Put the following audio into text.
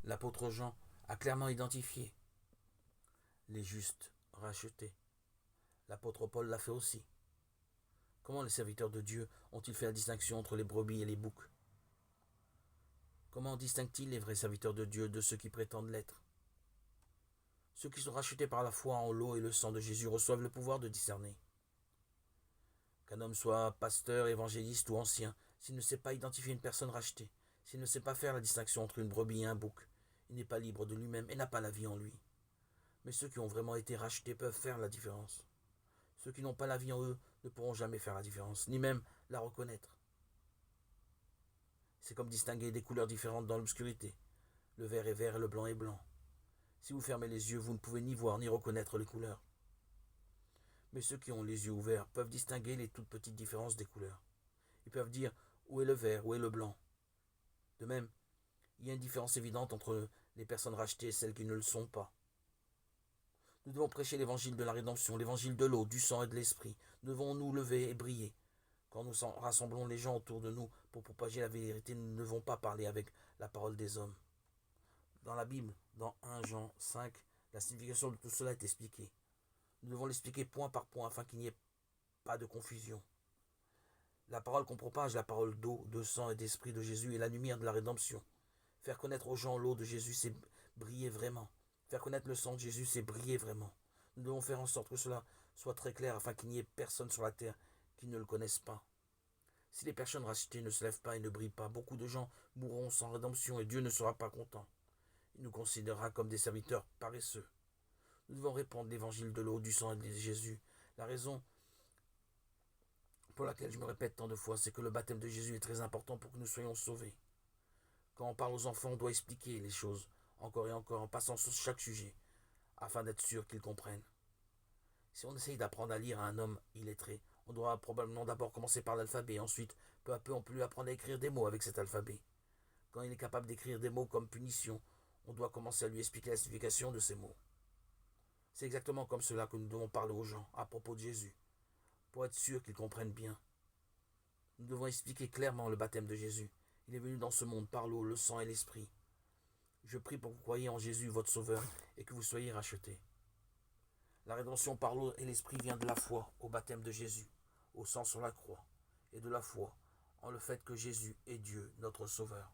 l'apôtre Jean a clairement identifié les justes rachetés. L'apôtre Paul l'a fait aussi. Comment les serviteurs de Dieu ont-ils fait la distinction entre les brebis et les boucs? Comment distinguent-ils les vrais serviteurs de Dieu de ceux qui prétendent l'être? Ceux qui sont rachetés par la foi en l'eau et le sang de Jésus reçoivent le pouvoir de discerner. Qu'un homme soit pasteur, évangéliste ou ancien, s'il ne sait pas identifier une personne rachetée, s'il ne sait pas faire la distinction entre une brebis et un bouc, il n'est pas libre de lui-même et n'a pas la vie en lui. Mais ceux qui ont vraiment été rachetés peuvent faire la différence. Ceux qui n'ont pas la vie en eux ne pourront jamais faire la différence, ni même la reconnaître. C'est comme distinguer des couleurs différentes dans l'obscurité. Le vert est vert et le blanc est blanc. Si vous fermez les yeux, vous ne pouvez ni voir ni reconnaître les couleurs. Mais ceux qui ont les yeux ouverts peuvent distinguer les toutes petites différences des couleurs. Ils peuvent dire où est le vert, où est le blanc. De même, il y a une différence évidente entre les personnes rachetées et celles qui ne le sont pas. Nous devons prêcher l'évangile de la rédemption, l'évangile de l'eau, du sang et de l'esprit. Nous devons nous lever et briller. Quand nous rassemblons les gens autour de nous pour propager la vérité, nous ne devons pas parler avec la parole des hommes. Dans la Bible, dans 1 Jean 5, la signification de tout cela est expliquée. Nous devons l'expliquer point par point afin qu'il n'y ait pas de confusion. La parole qu'on propage, la parole d'eau, de sang et d'esprit de Jésus est la lumière de la rédemption. Faire connaître aux gens l'eau de Jésus, c'est briller vraiment. Faire connaître le sang de Jésus, c'est briller vraiment. Nous devons faire en sorte que cela soit très clair afin qu'il n'y ait personne sur la terre qui ne le connaisse pas. Si les personnes rachetées ne se lèvent pas et ne brillent pas, beaucoup de gens mourront sans rédemption et Dieu ne sera pas content. Il nous considérera comme des serviteurs paresseux. Nous devons répandre l'évangile de l'eau, du sang et de Jésus. La raison pour laquelle je me répète tant de fois, c'est que le baptême de Jésus est très important pour que nous soyons sauvés. Quand on parle aux enfants, on doit expliquer les choses, encore et encore, en passant sur chaque sujet, afin d'être sûr qu'ils comprennent. Si on essaye d'apprendre à lire à un homme illettré, on doit probablement d'abord commencer par l'alphabet, et ensuite, peu à peu, on peut lui apprendre à écrire des mots avec cet alphabet. Quand il est capable d'écrire des mots comme punition, on doit commencer à lui expliquer la signification de ces mots. C'est exactement comme cela que nous devons parler aux gens à propos de Jésus, pour être sûr qu'ils comprennent bien. Nous devons expliquer clairement le baptême de Jésus. Il est venu dans ce monde par l'eau, le sang et l'esprit. Je prie pour que vous croyiez en Jésus, votre Sauveur, et que vous soyez rachetés. La rédemption par l'eau et l'esprit vient de la foi au baptême de Jésus, au sang sur la croix, et de la foi en le fait que Jésus est Dieu, notre Sauveur.